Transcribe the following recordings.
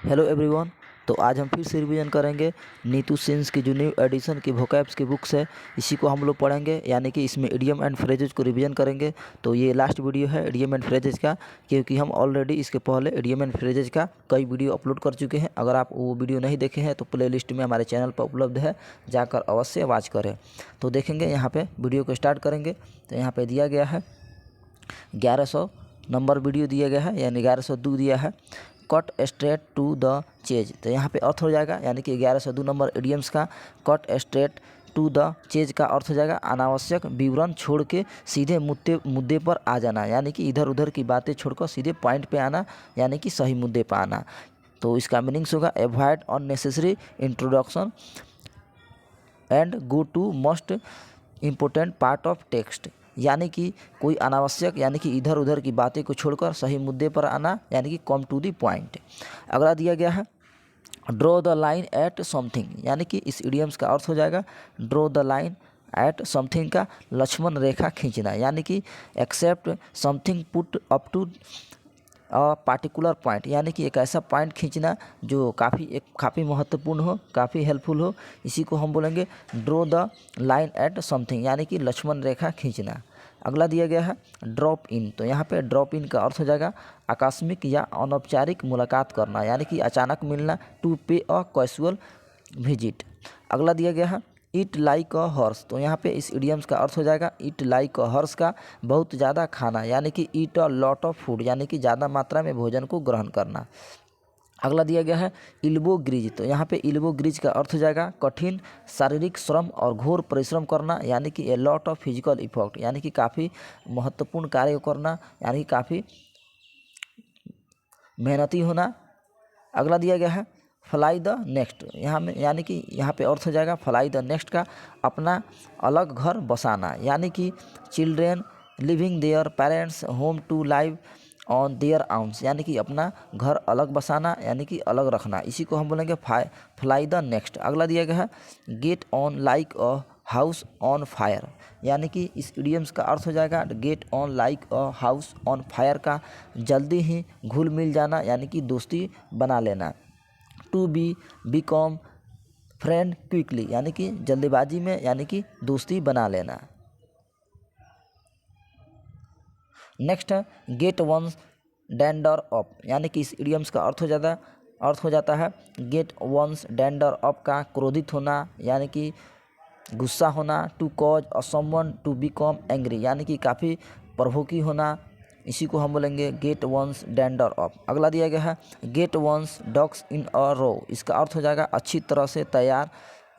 Hello everyone. तो आज हम फिर से रिवीजन करेंगे नीतू सिंस की जो न्यू एडिशन की वोकैब्स की बुक्स है, इसी को हम लोग पढ़ेंगे, यानी कि इसमें इडियम एंड फ्रेजेज को रिवीजन करेंगे। तो ये लास्ट वीडियो है इडियम एंड फ्रेजेज का, क्योंकि हम ऑलरेडी इसके पहले इडियम एंड फ्रेजेज का कई वीडियो अपलोड कर चुके हैं। अगर आप वो वीडियो नहीं देखे हैं तो प्ले लिस्ट में हमारे चैनल पर उपलब्ध है, जाकर अवश्य वॉच करें। तो देखेंगे यहाँ पर वीडियो को स्टार्ट करेंगे। तो यहाँ पर दिया गया है 1100 नंबर वीडियो दिया गया है, यानी 1102 दिया है। Cut straight to the chase, तो यहाँ पे अर्थ हो जाएगा, यानी कि 1102 नंबर इडियम्स का cut straight to the chase का अर्थ हो जाएगा अनावश्यक विवरण छोड़ के सीधे मुद्दे पर आ जाना, यानी कि इधर उधर की बातें छोड़कर सीधे पॉइंट पे आना, यानी कि सही मुद्दे पर आना। तो इसका मीनिंग्स होगा avoid unnecessary introduction and go to most important part of text, यानी कि कोई अनावश्यक यानी कि इधर उधर की बातें को छोड़कर सही मुद्दे पर आना, यानी कि कम टू द पॉइंट। अगला दिया गया है draw the line at something, यानी कि इस इडियम्स का अर्थ हो जाएगा draw the line at something का लक्ष्मण रेखा खींचना, यानी कि accept something put up to particular point, यानी कि एक ऐसा पॉइंट खींचना जो काफ़ी महत्वपूर्ण हो, काफ़ी हेल्पफुल हो। इसी को हम बोलेंगे draw the line at something, यानी कि लक्ष्मण रेखा खींचना। अगला दिया गया है ड्रॉप इन, तो यहाँ पे ड्रॉप इन का अर्थ हो जाएगा आकस्मिक या अनौपचारिक मुलाकात करना, यानी कि अचानक मिलना, टू पे अ कैजुअल विजिट। अगला दिया गया है ईट लाइक अ हॉर्स, तो यहाँ पे इस इडियम्स का अर्थ हो जाएगा ईट लाइक अ हॉर्स का बहुत ज़्यादा खाना, यानी कि ईट अ लॉट ऑफ फूड, यानी कि ज़्यादा मात्रा में भोजन को ग्रहण करना। अगला दिया गया है इल्बो ग्रीज, तो यहाँ पे इल्बो ग्रीज का अर्थ हो जाएगा कठिन शारीरिक श्रम और घोर परिश्रम करना, यानी कि a lot of physical effort, यानी कि काफ़ी महत्वपूर्ण कार्य करना, यानी कि काफ़ी मेहनती होना। अगला दिया गया है फ्लाई द नेक्स्ट, यहाँ में यानी कि यहाँ पे अर्थ हो जाएगा फ्लाई द नेक्स्ट का अपना अलग घर बसाना, यानी कि children living their parents home to live on their own, यानी कि अपना घर अलग बसाना, यानी कि अलग रखना। इसी को हम बोलेंगे फ्लाई द नेक्स्ट। अगला दिया गया है get on like a house on fire, यानी कि इस इडियम्स का अर्थ हो जाएगा get on like a house on fire का जल्दी ही घुल मिल जाना, यानी कि दोस्ती बना लेना। टू बिकॉम फ्रेंड क्विकली, यानी कि जल्दीबाजी में, यानी कि दोस्ती बना लेना। नेक्स्ट है गेट वंस डैंडर अप, यानी कि इस इडियम्स का अर्थ हो जाता है गेट वंस डैंडर अप का क्रोधित होना, यानी कि गुस्सा होना। To cause a someone to become angry, यानी कि काफ़ी प्रभुकी होना। इसी को हम बोलेंगे गेट वंस डैंडर अप। अगला दिया गया है gate once dogs in a रो, इसका अर्थ हो जाएगा अच्छी तरह से तैयार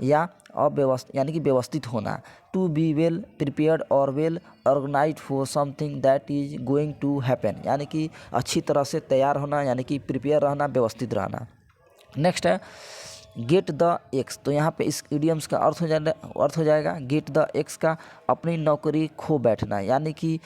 या अव्यवस्थित, यानी कि व्यवस्थित होना। टू बी वेल प्रिपेयर्ड और well organised for something that is going to happen, यानी कि अच्छी तरह से तैयार होना, यानी कि प्रिपेयर रहना, व्यवस्थित रहना। नेक्स्ट है गेट द एक्स, तो यहाँ पे इस इडियम्स का अर्थ हो जाएगा गेट द एक्स का अपनी नौकरी खो बैठना, यानी कि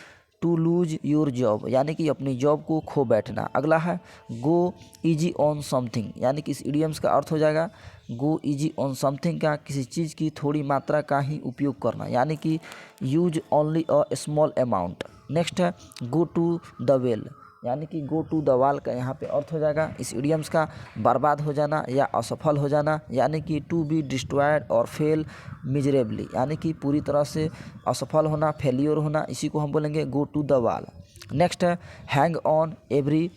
टू लूज योर जॉब, यानी कि अपनी जॉब को खो बैठना। अगला है गो इजी ऑन समथिंग, यानी कि इस इडियम्स का अर्थ हो जाएगा गो इजी ऑन समथिंग का किसी चीज़ की थोड़ी मात्रा का ही उपयोग करना, यानी कि use only a small amount. Next है गो टू द वेल, यानी कि गो टू द वॉल का यहाँ पे अर्थ हो जाएगा इस इडियम्स का बर्बाद हो जाना या असफल हो जाना, यानी कि टू बी डिस्ट्रॉयड और फेल मिजरेबली, यानी कि पूरी तरह से असफल होना, फेलियर होना। इसी को हम बोलेंगे go to the wall. Next है हैंग ऑन एवरी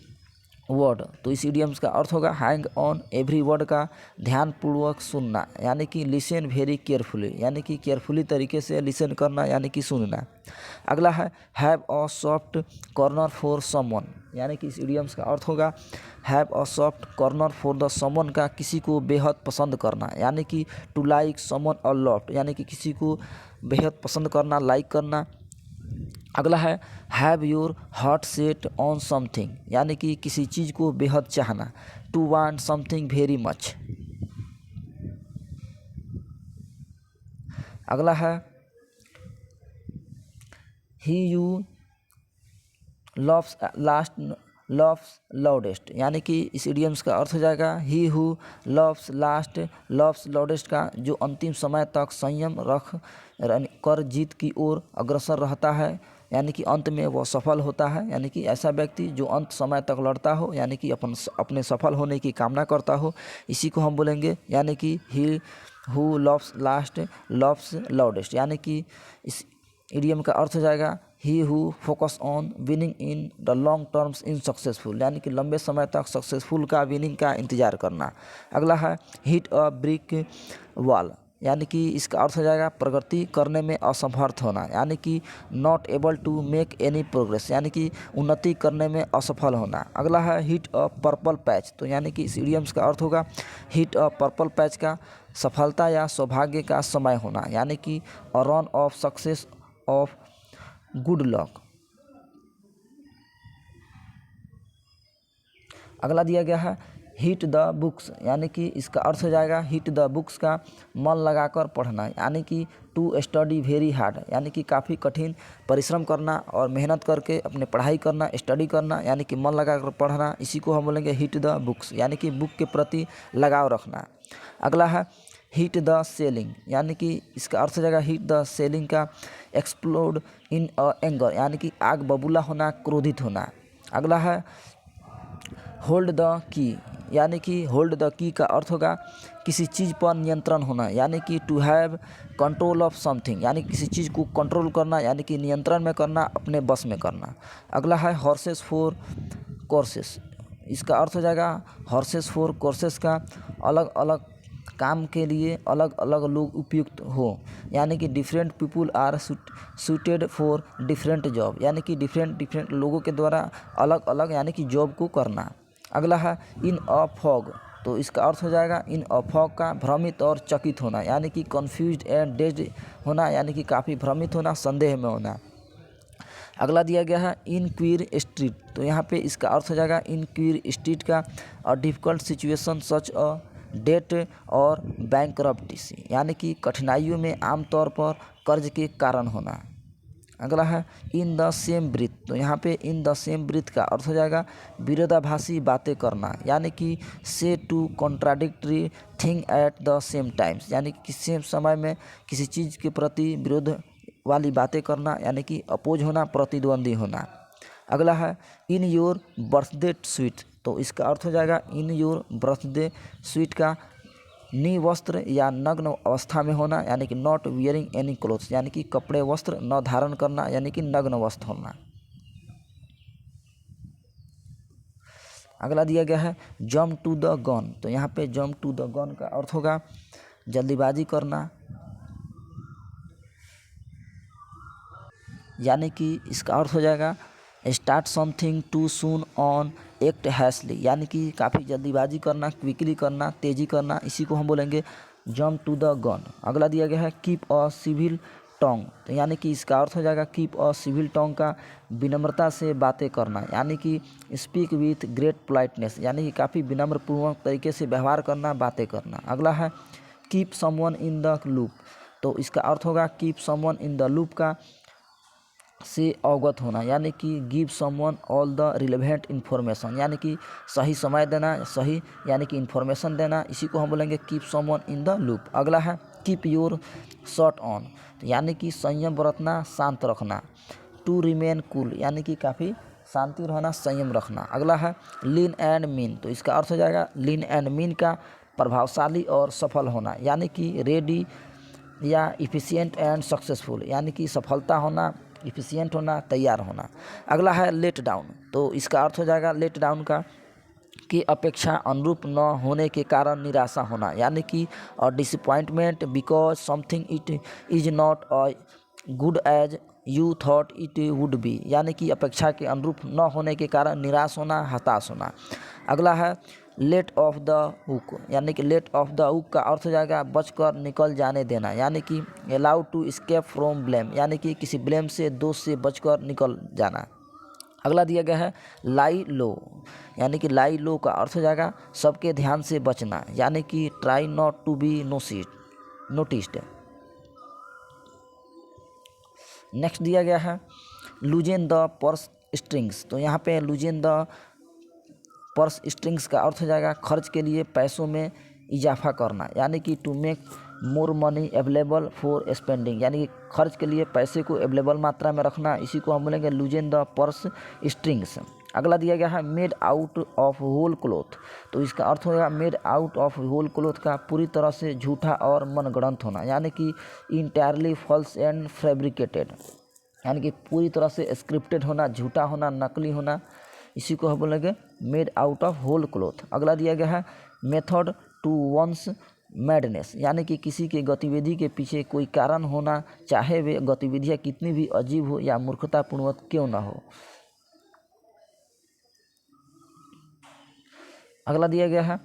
वर्ड, तो इस इडियम्स का अर्थ होगा हैंग ऑन एवरी वर्ड का ध्यानपूर्वक सुनना, यानी कि लिसन वेरी केयरफुली, यानी कि केयरफुली तरीके से लिसन करना, यानी कि सुनना। अगला है have a soft corner for someone, यानी कि इस इडियम्स का अर्थ होगा have a soft corner for the someone का किसी को बेहद पसंद करना, यानी कि to like someone a lot, यानी कि किसी को बेहद पसंद करना, लाइक करना। अगला है have your heart set on something, यानी कि किसी चीज़ को बेहद चाहना, to want something very much. अगला है ही यू लव्स लाउडेस्ट, यानी कि इस इडियम्स का अर्थ हो जाएगा ही हु लव्स लाउडेस्ट का जो अंतिम समय तक संयम रख कर जीत की ओर अग्रसर रहता है, यानी कि अंत में वह सफल होता है, यानी कि ऐसा व्यक्ति जो अंत समय तक लड़ता हो, यानी कि अपने सफल होने की कामना करता हो, इसी को हम बोलेंगे, यानी कि he who loves last loves loudest. यानी कि इस इडियम का अर्थ हो जाएगा he who focus on winning in the long terms in successful, यानी कि लंबे समय तक सक्सेसफुल का विनिंग का इंतजार करना। अगला है हिट अ ब्रिक वॉल, यानी कि इसका अर्थ हो जाएगा प्रगति करने में असमर्थ होना, यानी कि not able to make any progress, यानी कि उन्नति करने में असफल होना। अगला है हिट अ पर्पल पैच, तो यानी कि इस इडियम्स का अर्थ होगा हिट अ पर्पल पैच का सफलता या सौभाग्य का समय होना, यानी कि a run of success of good luck. अगला दिया गया है हिट द बुक्स, यानी कि इसका अर्थ हो जाएगा हिट द बुक्स का मन लगाकर पढ़ना, यानी कि टू स्टडी वेरी हार्ड, यानी कि काफ़ी कठिन परिश्रम करना और मेहनत करके अपने पढ़ाई करना, स्टडी करना, यानी कि मन लगाकर पढ़ना, इसी को हम बोलेंगे हिट द बुक्स, यानी कि बुक के प्रति लगाव रखना। अगला है हिट द सेलिंग, यानी कि इसका अर्थ हो जाएगा हिट द सेलिंग का एक्सप्लोड इन अ एंगर, यानी कि आग बबूला होना, क्रोधित होना। अगला है होल्ड द की, यानी कि होल्ड द की का अर्थ होगा किसी चीज़ पर नियंत्रण होना, यानी कि to have control of something, यानी किसी चीज़ को कंट्रोल करना, यानी कि नियंत्रण में करना, अपने बस में करना। अगला है हॉर्सेस फॉर कोर्सेस, इसका अर्थ हो जाएगा हॉर्सेस फॉर कोर्सेस का अलग अलग काम के लिए अलग अलग लोग उपयुक्त हो, यानी कि different people are suited for different job, यानी कि डिफरेंट लोगों के द्वारा अलग अलग यानी कि जॉब को करना। अगला है इन अ फॉग, तो इसका अर्थ हो जाएगा इन अ फॉग का भ्रमित और चकित होना, यानी कि कन्फ्यूज्ड एंड डेज्ड होना, यानी कि काफ़ी भ्रमित होना, संदेह में होना। अगला दिया गया है इन क्वीर स्ट्रीट, तो यहाँ पे इसका अर्थ हो जाएगा इन क्वीर स्ट्रीट का a difficult situation such a debt or bankruptcy, यानी कि कठिनाइयों में आमतौर पर कर्ज के कारण होना। अगला है इन द सेम ब्रीथ, तो यहाँ पे इन द सेम ब्रीथ का अर्थ हो जाएगा विरोधाभासी बातें करना, यानी कि say two contradictory thing at the same times, यानी कि सेम समय में किसी चीज़ के प्रति विरोध वाली बातें करना, यानी कि अपोज होना, प्रतिद्वंदी होना। अगला है इन योर बर्थडे स्वीट, तो इसका अर्थ हो जाएगा इन योर बर्थडे स्वीट का निवस्त्र या नग्न अवस्था में होना, यानी कि नॉट वियरिंग एनी क्लोथ्स, यानी कि कपड़े वस्त्र न धारण करना, यानी कि नग्न वस्त्र होना। अगला दिया गया है जम्प टू द गन, तो यहाँ पे जम्प टू द गन का अर्थ होगा जल्दीबाजी करना, यानी कि इसका अर्थ हो जाएगा start something too soon on act hastily, यानी कि काफ़ी जल्दीबाजी करना, क्विकली करना, तेज़ी करना, इसी को हम बोलेंगे जम्प टू द गन। अगला दिया गया है कीप अ सिविल टोंग, तो यानी कि इसका अर्थ हो जाएगा कीप अ सिविल टोंग का विनम्रता से बातें करना, यानी कि स्पीक विथ ग्रेट पोलाइटनेस, यानी कि काफ़ी विनम्रपूर्वक तरीके से व्यवहार करना, बातें करना। अगला है keep someone in the loop, तो इसका अर्थ होगा keep someone in the loop का से अवगत होना, यानी कि give someone all the relevant information, यानी कि सही समय देना, सही यानी कि इन्फॉर्मेशन देना, इसी को हम बोलेंगे keep someone in the loop. अगला है कीप योर शॉट ऑन, यानी कि संयम बरतना, शांत रखना। टू रिमेन कूल, यानी कि काफ़ी शांति रहना, संयम रखना। अगला है लीन एंड मीन, तो इसका अर्थ हो जाएगा लीन एंड मीन का प्रभावशाली और सफल होना, यानी कि रेडी या इफ़िशिएंट एंड सक्सेसफुल, यानी कि सफलता होना, इफ़िशिएंट होना, तैयार होना। अगला है लेट डाउन, तो इसका अर्थ हो जाएगा लेट डाउन का की अपेक्षा अनुरूप न होने के कारण निराशा होना, यानी कि disappointment because something it is not a good as you thought it would be, यानी कि अपेक्षा के अनुरूप न होने के कारण निराश होना, हताश होना। अगला है लेट ऑफ द हुक, यानी कि लेट ऑफ द हुक का अर्थ हो जाएगा बचकर निकल जाने देना, यानी कि allow to escape from blame, यानी कि किसी ब्लेम से, दोष से बचकर निकल जाना। अगला दिया गया है लाई लो, यानी कि लाई लो का अर्थ हो जाएगा सबके ध्यान से बचना, यानी कि try not to be noticed. Next दिया गया है लूजेन द पर्स स्ट्रिंग्स, तो यहाँ पे लूजेन द पर्स स्ट्रिंग्स का अर्थ हो जाएगा खर्च के लिए पैसों में इजाफा करना, यानी कि to make more money available for spending, यानी कि खर्च के लिए पैसे को अवेलेबल मात्रा में रखना, इसी को हम बोलेंगे लूजन द पर्स स्ट्रिंग्स। अगला दिया गया है made out of whole cloth, तो इसका अर्थ होगा made out of whole cloth का पूरी तरह से झूठा और मनगढ़ंत होना, यानी कि इंटायरली फॉल्स एंड फैब्रिकेटेड, यानी कि पूरी तरह से स्क्रिप्टेड होना, झूठा होना, नकली होना, इसी को हम बोलेंगे made out of whole cloth. अगला दिया गया है मेथड टू वंस मैडनेस, यानी कि किसी के गतिविधि के पीछे कोई कारण होना, चाहे वे गतिविधियाँ कितनी भी अजीब हो या मूर्खतापूर्ण क्यों ना हो। अगला दिया गया है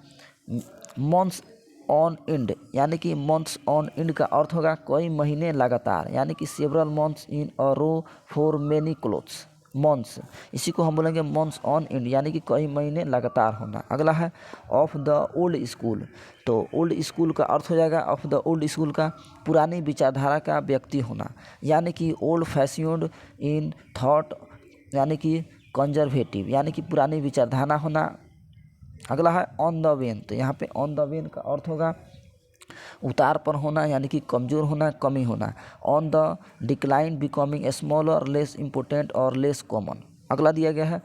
मंथ्स ऑन एंड, यानी कि मंथ्स ऑन एंड का अर्थ होगा कई महीने लगातार, यानी कि several months in a row for many clothes months, इसी को हम बोलेंगे मंथ्स ऑन एंड, यानी कि कई महीने लगातार होना। अगला है ऑफ द ओल्ड स्कूल, तो ओल्ड स्कूल का अर्थ हो जाएगा ऑफ द ओल्ड स्कूल का पुरानी विचारधारा का व्यक्ति होना, यानी कि ओल्ड फैशन्ड इन थॉट, यानी कि कंजर्वेटिव, यानी कि पुरानी विचारधारा होना। अगला है ऑन द वेन, तो यहाँ पे ऑन द वेन का अर्थ होगा उतार पर होना, यानी कि कमज़ोर होना, कमी होना। On the decline becoming smaller, less important और लेस कॉमन। अगला दिया गया है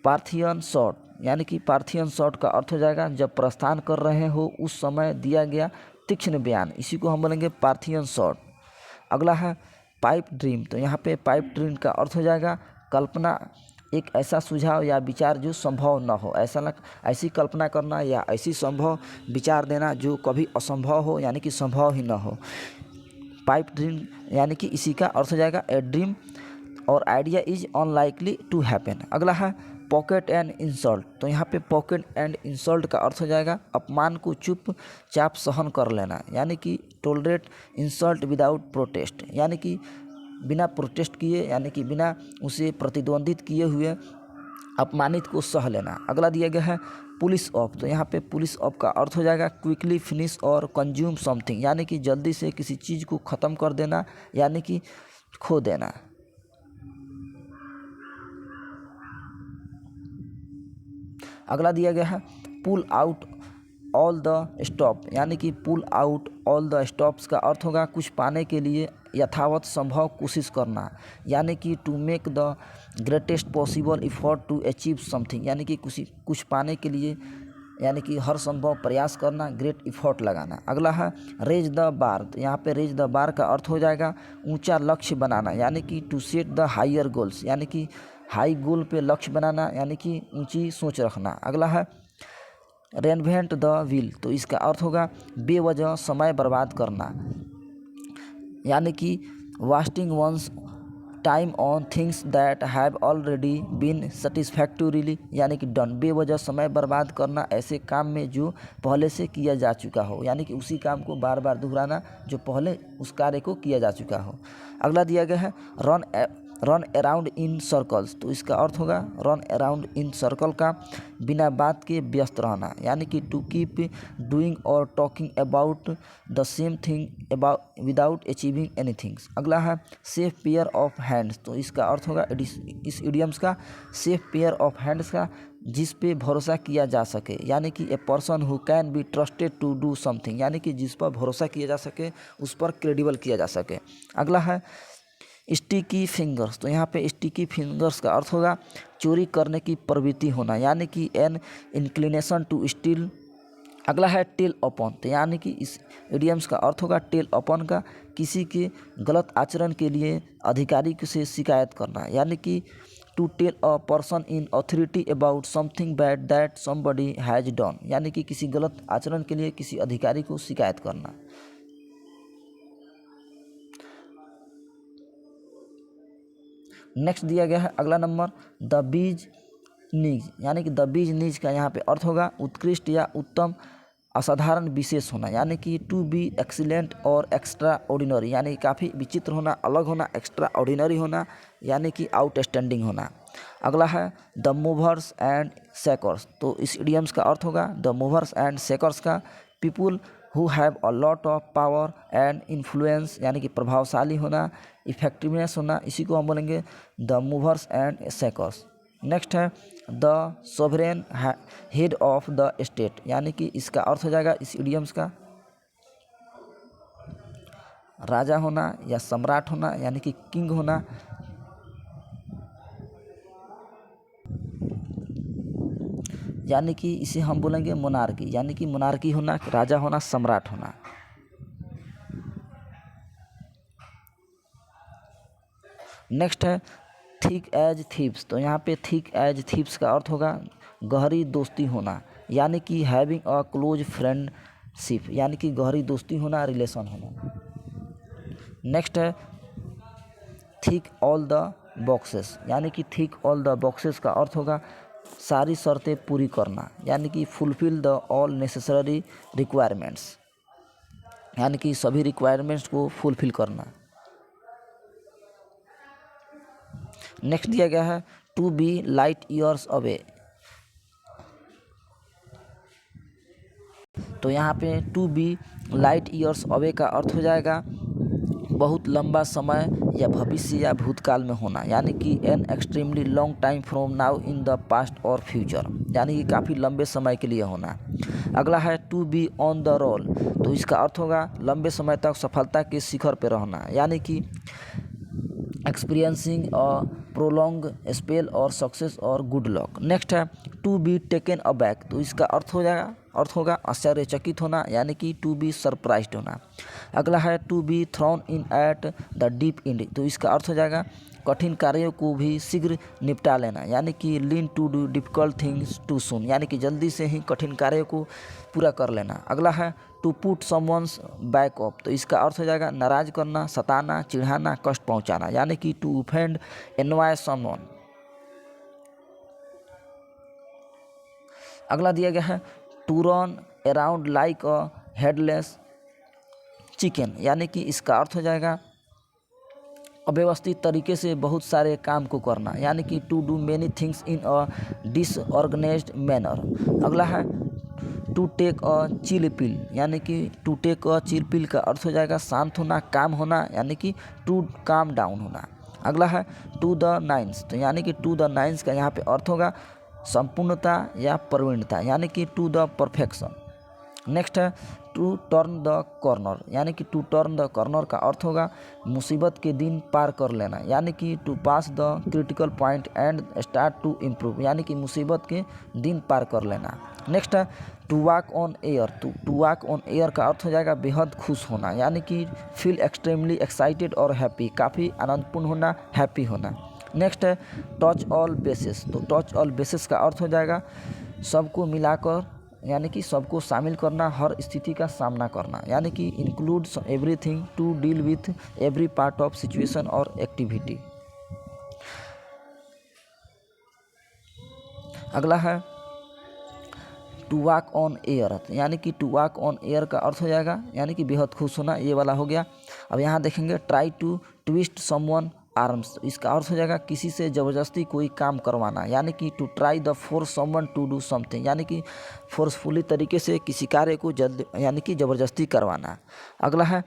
पार्थियन शॉट, यानी कि पार्थियन शॉट का अर्थ हो जाएगा जब प्रस्थान कर रहे हो उस समय दिया गया तीक्ष्ण बयान, इसी को हम बोलेंगे पार्थियन शॉट। अगला है पाइप ड्रीम, तो यहाँ पे पाइप ड्रीम का अर्थ हो जाएगा कल्पना, एक ऐसा सुझाव या विचार जो संभव न हो, ऐसी कल्पना करना या ऐसी संभव विचार देना जो कभी असंभव हो, यानी कि संभव ही न हो। पाइप ड्रीम, यानी कि इसी का अर्थ हो जाएगा a dream or idea is unlikely to happen. अगला है पॉकेट एंड इंसल्ट, तो यहाँ पे पॉकेट एंड इंसल्ट का अर्थ हो जाएगा अपमान को चुपचाप सहन कर लेना, यानी कि टोलरेट इंसल्ट विदाउट प्रोटेस्ट, यानी कि बिना प्रोटेस्ट किए, यानी कि बिना उसे प्रतिद्वंदित किए हुए अपमानित को सह लेना। अगला दिया गया है पुलिस ऑफ, तो यहाँ पे पुलिस ऑफ का अर्थ हो जाएगा क्विकली फिनिश और कंज्यूम समथिंग, यानी कि जल्दी से किसी चीज़ को ख़त्म कर देना, यानी कि खो देना। अगला दिया गया है pull out all the stop, यानी कि pull out all the stops का अर्थ होगा कुछ पाने के लिए यथावत संभव कोशिश करना, यानी कि to make the greatest possible effort to achieve something, यानी कि कुछ पाने के लिए, यानी कि हर संभव प्रयास करना, ग्रेट इफोर्ट लगाना। अगला है रेज द बार, तो यहाँ पे रेज द बार का अर्थ हो जाएगा ऊंचा लक्ष्य बनाना, यानी कि to set the higher goals, यानी कि हाई गोल पे लक्ष्य बनाना, यानी कि ऊंची सोच रखना। अगला है रेनवेंट द व्हील, तो इसका अर्थ होगा बेवजह समय बर्बाद करना, यानी कि wasting one's time on things that have already been satisfactorily, यानी कि डन, बेवजह समय बर्बाद करना ऐसे काम में जो पहले से किया जा चुका हो, यानी कि उसी काम को बार बार दोहराना जो पहले उस कार्य को किया जा चुका हो। अगला दिया गया है रन अराउंड इन सर्कल्स, तो इसका अर्थ होगा रन अराउंड इन सर्कल का बिना बात के व्यस्त रहना, यानी कि टू कीप डूइंग और talking about the same thing about without achieving anything. अगला है सेफ पेयर ऑफ हैंड्स, तो इसका अर्थ होगा इस इडियम्स का सेफ पेयर ऑफ हैंड्स का जिस पे भरोसा किया जा सके, यानी कि a person who can be trusted to do something, यानी कि जिस पर भरोसा किया जा सके, उस पर क्रेडिबल किया जा सके। अगला है स्टिकी फिंगर्स, तो यहाँ पे स्टिकी फिंगर्स का अर्थ होगा चोरी करने की प्रवृत्ति होना, यानी कि एन इंक्लिनेशन टू स्टील। अगला है टेल अपॉन, तो यानी कि इस इडियम्स का अर्थ होगा टेल अपॉन का किसी के गलत आचरण के लिए अधिकारी से शिकायत करना, यानी कि to tell a person in authority about something bad that somebody has done, यानी कि किसी गलत आचरण के लिए किसी अधिकारी को शिकायत करना। नेक्स्ट दिया गया है अगला नंबर द बीज नीज, यानी कि द बीज नीज का यहाँ पे अर्थ होगा उत्कृष्ट या उत्तम, असाधारण, विशेष होना, यानी कि टू बी एक्सीलेंट और एक्स्ट्रा ऑर्डिनरी, यानी कि काफ़ी विचित्र होना, अलग होना, एक्स्ट्रा ऑर्डिनरी होना, यानी कि आउटस्टैंडिंग होना। अगला है द मूवर्स एंड शेकर्स, तो इस इडियम्स का अर्थ होगा द मूवर्स एंड शेकर्स का people who have a lot of power and influence, यानी कि प्रभावशाली होना, इफेक्टिवनेस होना, इसी को हम बोलेंगे the movers and shakers. Next है the sovereign head of the state, यानी कि इसका अर्थ हो जाएगा इस इडियम्स का राजा होना या सम्राट होना यानी कि किंग होना, यानी कि इसे हम बोलेंगे मोनार्की, यानी कि मोनार्की होना, राजा होना, सम्राट होना। नेक्स्ट है थिक एज थीव्स। तो यहाँ पे थिक एज थीव्स का अर्थ होगा गहरी दोस्ती होना, यानी कि हैविंग अ क्लोज फ्रेंडशिप, यानी कि गहरी दोस्ती होना, रिलेशन होना। नेक्स्ट है थिक ऑल द बॉक्सेस, यानी कि थिक ऑल द बॉक्सेस का अर्थ होगा सारी शर्तें पूरी करना, यानी कि fulfil the all necessary requirements, यानी कि सभी रिक्वायरमेंट्स को फुलफिल करना। नेक्स्ट दिया गया है to be light years away. तो यहाँ पे to be light years away का अर्थ हो जाएगा बहुत लंबा समय या भविष्य या भूतकाल में होना, यानी कि an extremely long time from now in the past और फ्यूचर, यानी कि काफ़ी लंबे समय के लिए होना। अगला है to be on the roll. तो इसका अर्थ होगा लंबे समय तक सफलता के शिखर पर रहना, यानी कि एक्सपीरियंसिंग अ प्रोलॉन्ग स्पेल और सक्सेस और गुड लक। नेक्स्ट है टू बी टेकन अबैक। तो इसका अर्थ होगा आश्चर्यचकित होना, यानी कि टू बी सरप्राइज्ड होना। अगला है to be thrown in at the deep end. तो इसका अर्थ हो जाएगा कठिन कार्यों को भी शीघ्र निपटा लेना, यानी कि learn to do difficult things too soon, यानी कि जल्दी से ही कठिन कार्यों को पूरा कर लेना। अगला है to put someone's back up. तो इसका अर्थ हो जाएगा नाराज करना, सताना, चिढ़ाना, कष्ट पहुंचाना, यानी कि टू ऑफेंड एनवाय समवन। अगला दिया गया है to run around like a headless chicken, यानी कि इसका अर्थ हो जाएगा अव्यवस्थित तरीके से बहुत सारे काम को करना, यानी कि to do many things in a disorganised manner. अगला है to take a chill pill, यानी कि to take a chill pill का अर्थ हो जाएगा शांत होना, काम होना, यानी कि टू काम डाउन होना। अगला है टू द नाइन्स। तो यानी कि टू द नाइन्स का यहाँ पे अर्थ होगा संपूर्णता या प्रवीणता, यानी कि टू द परफेक्शन। नेक्स्ट है टू टर्न द कॉर्नर, यानी कि टू टर्न द कॉर्नर का अर्थ होगा मुसीबत के दिन पार कर लेना, यानी कि to pass the critical point and start to improve, यानी कि मुसीबत के दिन पार कर लेना। नेक्स्ट है to walk on air. To walk on air का अर्थ हो जाएगा बेहद खुश होना, यानी कि फील एक्सट्रीमली एक्साइटेड और हैप्पी, काफ़ी आनंदपूर्ण होना, हैप्पी होना। नेक्स्ट है टच ऑल बेसिस। तो टच ऑल बेसिस का अर्थ हो जाएगा सबको मिलाकर, यानी कि सबको शामिल करना, हर स्थिति का सामना करना, यानी कि includes everything to deal with every part of situation और एक्टिविटी। अगला है टू वॉक ऑन एयर, यानी कि टू वॉक ऑन एयर का अर्थ हो जाएगा यानी कि बेहद खुश होना, ये वाला हो गया। अब यहाँ देखेंगे try to twist someone arms. इसका अर्थ हो जाएगा किसी से ज़बरदस्ती कोई काम करवाना, यानी कि to try the force someone to do something, यानी कि फोर्सफुली तरीके से किसी कार्य को यानी कि ज़बरदस्ती करवाना। अगला है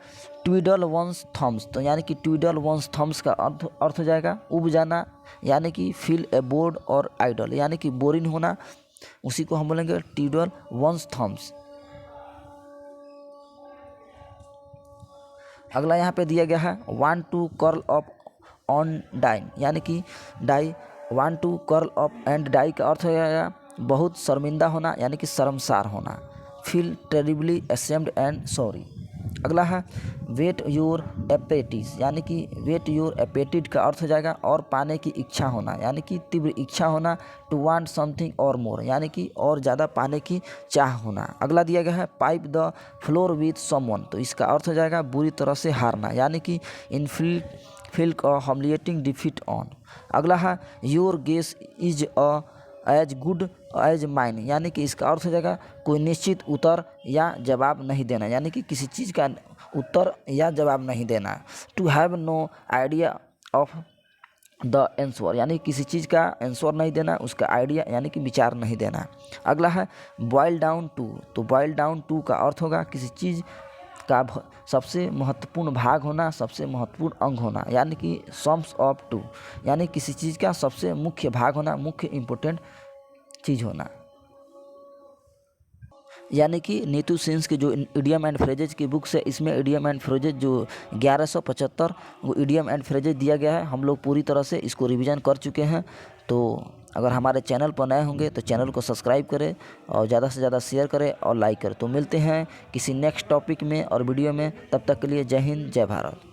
ट्विडल वंस थम्स। तो यानी कि ट्विडल वंस थम्स का अर्थ हो जाएगा उब जाना, यानी कि फील ए बोर्ड और आइडल, यानी कि बोरिंग होना, उसी को हम बोलेंगे ट्विडल वंस थम्स। अगला यहाँ पे दिया गया है want to curl up on dine, यानी कि die want to curl up and die का अर्थ हो जाएगा बहुत शर्मिंदा होना, यानी कि शर्मसार होना, feel terribly ashamed and sorry. अगला है वेट योर एपेटिस, यानी कि वेट योर एपेटिट का अर्थ हो जाएगा और पाने की इच्छा होना, यानी कि तीव्र इच्छा होना, टू वांट समथिंग और मोर, यानी कि और ज़्यादा पाने की चाह होना। अगला दिया गया है pipe the floor with someone. तो इसका अर्थ हो जाएगा बुरी तरह से हारना, यानी कि feel a humiliating defeat on. अगला है your guess is a as good as mine, यानी कि इसका अर्थ हो जाएगा कोई निश्चित उत्तर या जवाब नहीं देना, यानी कि किसी चीज़ का उत्तर या जवाब नहीं देना। To have no idea of the answer, यानी किसी चीज़ का आंसर नहीं देना, उसका आइडिया यानी कि विचार नहीं देना। अगला है बॉयल डाउन टू। तो बॉयल डाउन टू का अर्थ होगा किसी चीज़ का सबसे महत्वपूर्ण भाग होना, सबसे महत्वपूर्ण अंग होना, यानी कि सम्स ऑफ टू, यानी किसी चीज़ का सबसे मुख्य भाग होना, मुख्य इम्पोर्टेंट चीज़ होना। यानी कि नीतू सिंस की जो इडियम एंड फ्रेजेज की बुक्स है, इसमें इडियम एंड फ्रेजेज जो 1175 वो इडियम एंड फ्रेजेज दिया गया है। हम लोग पूरी तरह से इसको रिवीजन कर चुके हैं। तो अगर हमारे चैनल पर नए होंगे तो चैनल को सब्सक्राइब करें और ज़्यादा से ज़्यादा शेयर करें और लाइक करें। तो मिलते हैं किसी नेक्स्ट टॉपिक में और वीडियो में, तब तक के लिए जय हिंद जय भारत।